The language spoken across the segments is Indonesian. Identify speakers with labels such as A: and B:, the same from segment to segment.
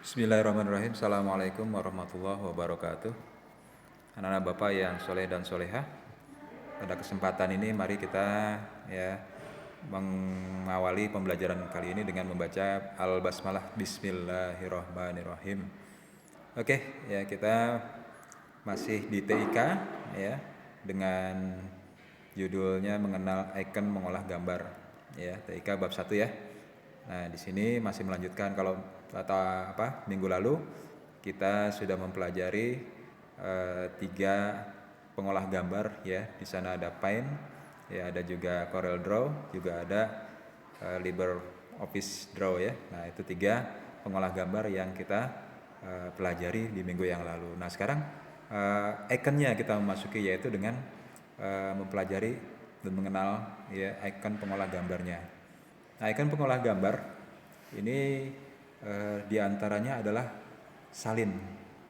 A: Bismillahirrahmanirrahim. Assalamualaikum warahmatullahi wabarakatuh. Anak-anak Bapak yang soleh dan soleha, pada kesempatan ini mari kita mengawali pembelajaran kali ini dengan membaca Al-Basmalah. Bismillahirrahmanirrahim. Oke, ya kita masih di TIK ya dengan judulnya mengenal icon mengolah gambar ya, TIK bab 1 ya. Nah, di sini masih melanjutkan kalau minggu lalu kita sudah mempelajari 3 pengolah gambar ya. Di sana ada Paint, ya ada juga Corel Draw, juga ada LibreOffice Draw ya. Nah, itu 3 pengolah gambar yang kita pelajari di minggu yang lalu. Nah, sekarang ikonnya kita memasuki, yaitu dengan mempelajari dan mengenal ya ikon pengolah gambarnya. Nah, ikon pengolah gambar ini diantaranya adalah salin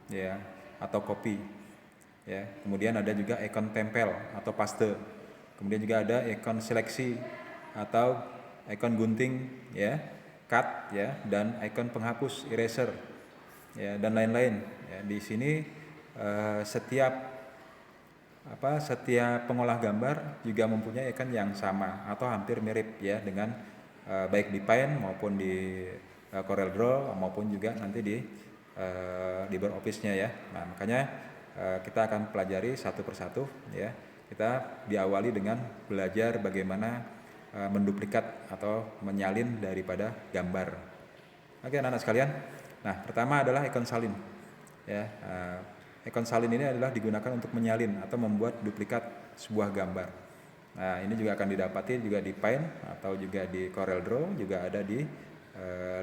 A: ya atau copy ya. Kemudian ada juga ikon tempel atau paste. Kemudian juga ada ikon seleksi atau ikon gunting ya, cut ya, dan ikon penghapus eraser ya, dan lain-lain ya. Di sini setiap pengolah gambar juga mempunyai ikon yang sama atau hampir mirip ya, dengan baik di Paint maupun di Corel Draw maupun juga nanti di LibreOffice-nya ya. Nah, makanya kita akan pelajari satu persatu ya. Kita diawali dengan belajar bagaimana menduplikat atau menyalin daripada gambar. Oke, anak-anak sekalian. Nah, pertama adalah ikon salin ya. Ikon salin ini adalah digunakan untuk menyalin atau membuat duplikat sebuah gambar. Nah, ini juga akan didapati juga di Paint atau juga di Corel Draw, juga ada di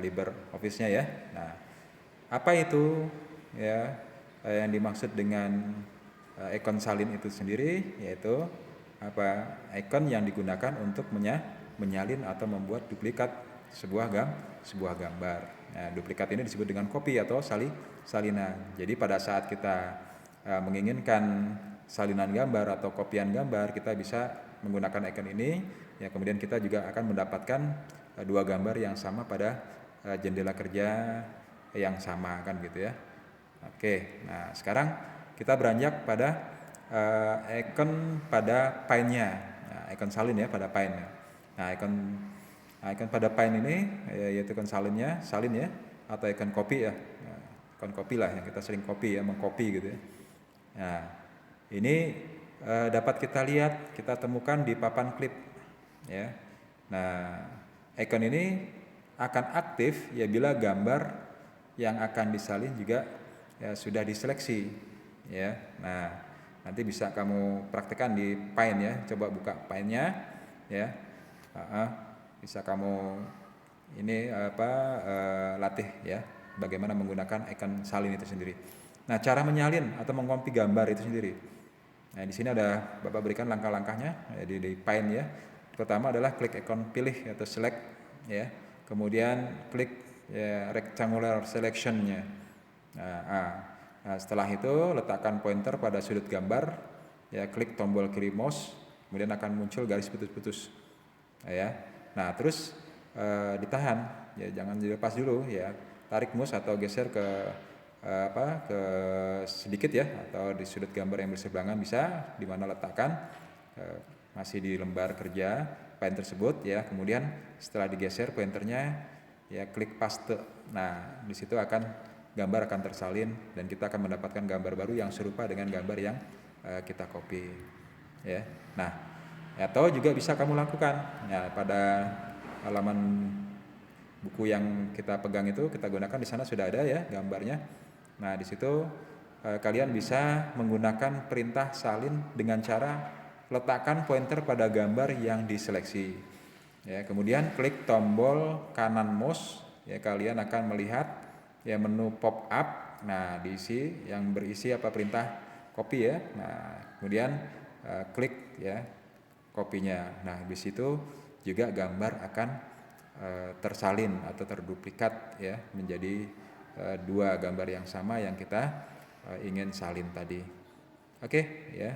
A: LibreOffice-nya ya. Nah, apa itu ya yang dimaksud dengan ikon salin itu sendiri, yaitu ikon yang digunakan untuk menyalin atau membuat duplikat sebuah gambar. Nah, duplikat ini disebut dengan copy atau salinan. Jadi pada saat kita menginginkan salinan gambar atau kopian gambar, kita bisa menggunakan ikon ini ya. Kemudian kita juga akan mendapatkan 2 gambar yang sama pada jendela kerja yang sama kan gitu ya. Oke, nah sekarang kita beranjak pada ikon pada Paint-nya. Nah, ikon salin ya pada Paint. Nah, ikon pada Paint ini yaitu ikon salin ya, atau ikon copy ya. Nah, ikon copy lah yang kita sering copy ya, mengcopy gitu ya. Nah, ini dapat kita lihat, kita temukan di papan klip ya. Nah, ikon ini akan aktif ya bila gambar yang akan disalin juga ya sudah diseleksi ya. Nah, nanti bisa kamu praktekkan di Paint ya. Coba buka Paint-nya ya. Bisa kamu ini latih ya bagaimana menggunakan ikon salin itu sendiri. Nah, cara menyalin atau mengcopy gambar itu sendiri. Nah, di sini ada Bapak berikan langkah-langkahnya ya, di Paint ya. Pertama adalah klik ikon pilih atau select ya. Kemudian klik ya, rectangular selection-nya. Nah, setelah itu letakkan pointer pada sudut gambar ya, klik tombol kiri mouse, kemudian akan muncul garis putus-putus ya. Nah, terus ditahan ya, jangan dilepas dulu ya. Tarik mouse atau geser ke sedikit ya, atau di sudut gambar yang berseberangan bisa, di mana letakkan masih di lembar kerja Paint tersebut ya. Kemudian setelah digeser pointernya ya, klik paste. Nah, di situ gambar akan tersalin dan kita akan mendapatkan gambar baru yang serupa dengan gambar yang kita copy ya. Nah, atau juga bisa kamu lakukan ya, pada halaman buku yang kita pegang itu, kita gunakan, di sana sudah ada ya gambarnya. Nah, di situ kalian bisa menggunakan perintah salin dengan cara letakkan pointer pada gambar yang diseleksi ya. Kemudian klik tombol kanan mouse ya, kalian akan melihat ya menu pop up. Nah, diisi yang berisi perintah copy ya. Nah, kemudian klik ya kopinya. Nah, di situ juga gambar akan tersalin atau terduplikat ya, menjadi 2 gambar yang sama yang kita ingin salin tadi. Oke ya.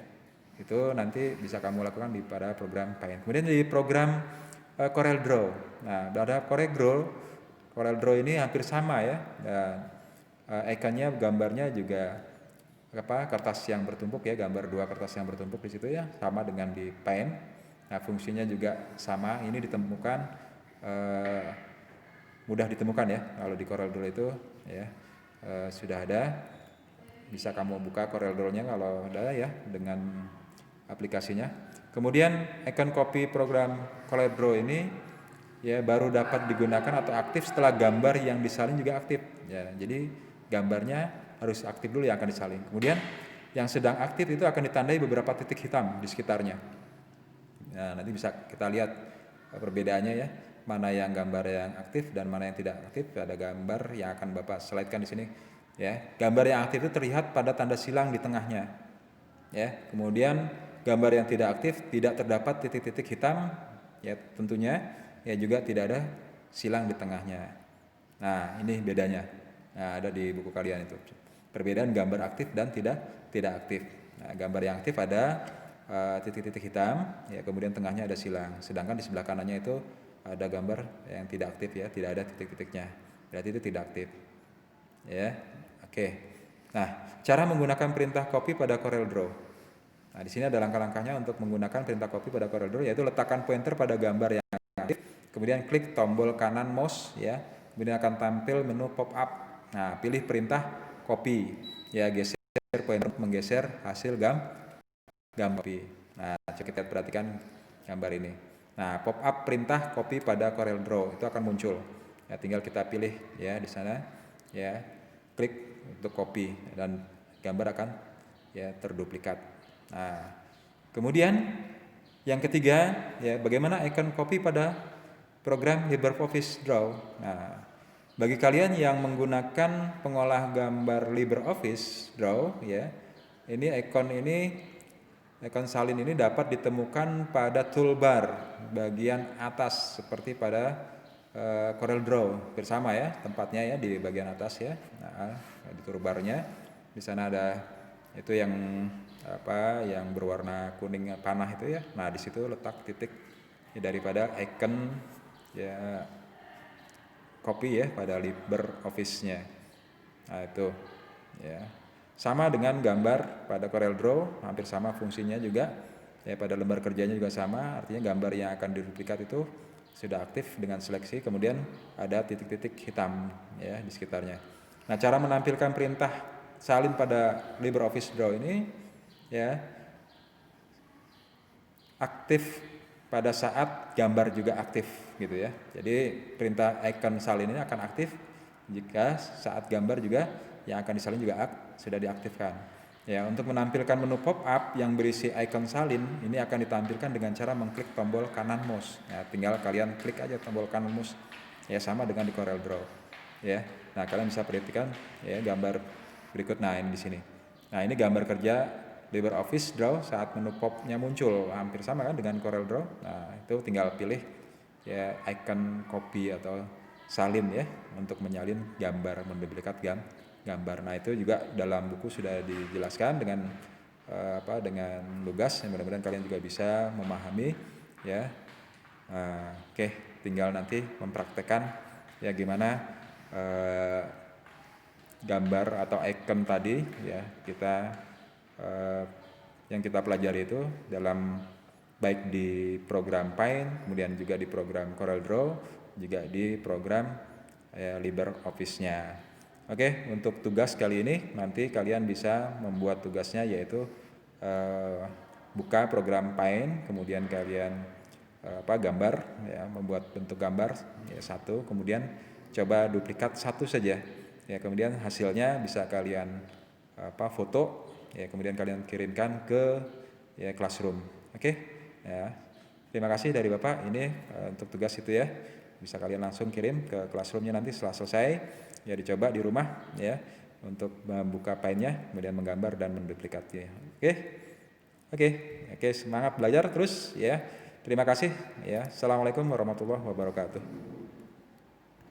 A: Itu nanti bisa kamu lakukan pada program Paint. Kemudian di program Corel Draw. Nah, pada Corel Draw ini hampir sama ya. ikonnya gambarnya juga kertas yang bertumpuk ya, gambar 2 kertas yang bertumpuk di situ ya, sama dengan di Paint. Nah, fungsinya juga sama, ini ditemukan mudah ditemukan ya kalau di CorelDRAW itu ya, sudah ada. Bisa kamu buka CorelDRAW-nya kalau ada ya dengan aplikasinya. Kemudian icon copy program CorelDRAW ini ya baru dapat digunakan atau aktif setelah gambar yang disalin juga aktif ya. Jadi gambarnya harus aktif dulu yang akan disalin. Kemudian yang sedang aktif itu akan ditandai beberapa titik hitam di sekitarnya. Nah, nanti bisa kita lihat perbedaannya ya, mana yang gambar yang aktif dan mana yang tidak aktif. Ada gambar yang akan Bapak slide-kan di sini ya. Gambar yang aktif itu terlihat pada tanda silang di tengahnya ya. Kemudian gambar yang tidak aktif tidak terdapat titik-titik hitam ya, tentunya ya, juga tidak ada silang di tengahnya. Nah, ini bedanya. Nah, ada di buku kalian itu. Perbedaan gambar aktif dan tidak aktif. Nah, gambar yang aktif ada titik-titik hitam ya, kemudian tengahnya ada silang. Sedangkan di sebelah kanannya itu ada gambar yang tidak aktif ya, tidak ada titik-titiknya. Berarti itu tidak aktif. Ya. Oke. Nah, cara menggunakan perintah copy pada CorelDRAW. Nah, di sini ada langkah-langkahnya untuk menggunakan perintah copy pada CorelDRAW, yaitu letakkan pointer pada gambar yang aktif, kemudian klik tombol kanan mouse ya, kemudian akan tampil menu pop up. Nah, pilih perintah copy ya, geser pointer menggeser hasil gambar copy. Nah, coba kita perhatikan gambar ini. Nah, pop up perintah copy pada CorelDRAW itu akan muncul. Ya, tinggal kita pilih ya di sana ya, klik untuk copy dan gambar akan ya terduplikat. Nah, kemudian yang ketiga ya, bagaimana icon copy pada program LibreOffice Draw. Nah, bagi kalian yang menggunakan pengolah gambar LibreOffice Draw ya, ini icon salin ini dapat ditemukan pada toolbar bagian atas seperti pada CorelDRAW bersama ya, tempatnya ya di bagian atas ya. Nah, di toolbarnya di sana ada itu yang yang berwarna kuning panah itu ya. Nah, di situ letak titik ya, daripada icon ya copy ya pada LibreOffice-nya. Nah, itu ya. Sama dengan gambar pada CorelDRAW, hampir sama fungsinya juga. Ya, pada lembar kerjanya juga sama, artinya gambar yang akan diduplikat itu sudah aktif dengan seleksi, kemudian ada titik-titik hitam ya di sekitarnya. Nah, cara menampilkan perintah salin pada LibreOffice Draw ini ya aktif pada saat gambar juga aktif gitu ya. Jadi perintah icon salin ini akan aktif jika saat gambar juga yang akan disalin juga sudah diaktifkan. Ya, untuk menampilkan menu pop-up yang berisi icon salin ini akan ditampilkan dengan cara mengklik tombol kanan mouse. Ya, tinggal kalian klik aja tombol kanan mouse. Ya, sama dengan di CorelDRAW. Ya. Nah, kalian bisa perhatikan ya gambar berikut. Nah, ini di sini. Nah, ini gambar kerja LibreOffice Draw saat menu pop-nya muncul, hampir sama kan dengan CorelDRAW. Nah, itu tinggal pilih ya icon copy atau salin ya untuk menyalin gambar, menduplikat gambar. Nah, itu juga dalam buku sudah dijelaskan dengan dengan lugas. Mudah-mudahan kalian juga bisa memahami ya. Oke, tinggal nanti mempraktekkan ya gimana gambar atau icon tadi ya yang kita pelajari itu dalam baik di program Paint, kemudian juga di program CorelDRAW, juga di program LibreOffice-nya. Oke, untuk tugas kali ini nanti kalian bisa membuat tugasnya yaitu buka program Paint, kemudian kalian gambar ya, membuat bentuk gambar ya satu, kemudian coba duplikat satu saja ya, kemudian hasilnya bisa kalian foto ya, kemudian kalian kirimkan ke ya Classroom. Oke ya, terima kasih dari Bapak ini untuk tugas itu ya, bisa kalian langsung kirim ke Classroom-nya nanti setelah selesai ya, dicoba di rumah ya untuk membuka Paint-nya, kemudian menggambar dan menduplikatnya. Oke, semangat belajar terus ya. Terima kasih ya. Assalamualaikum warahmatullahi wabarakatuh.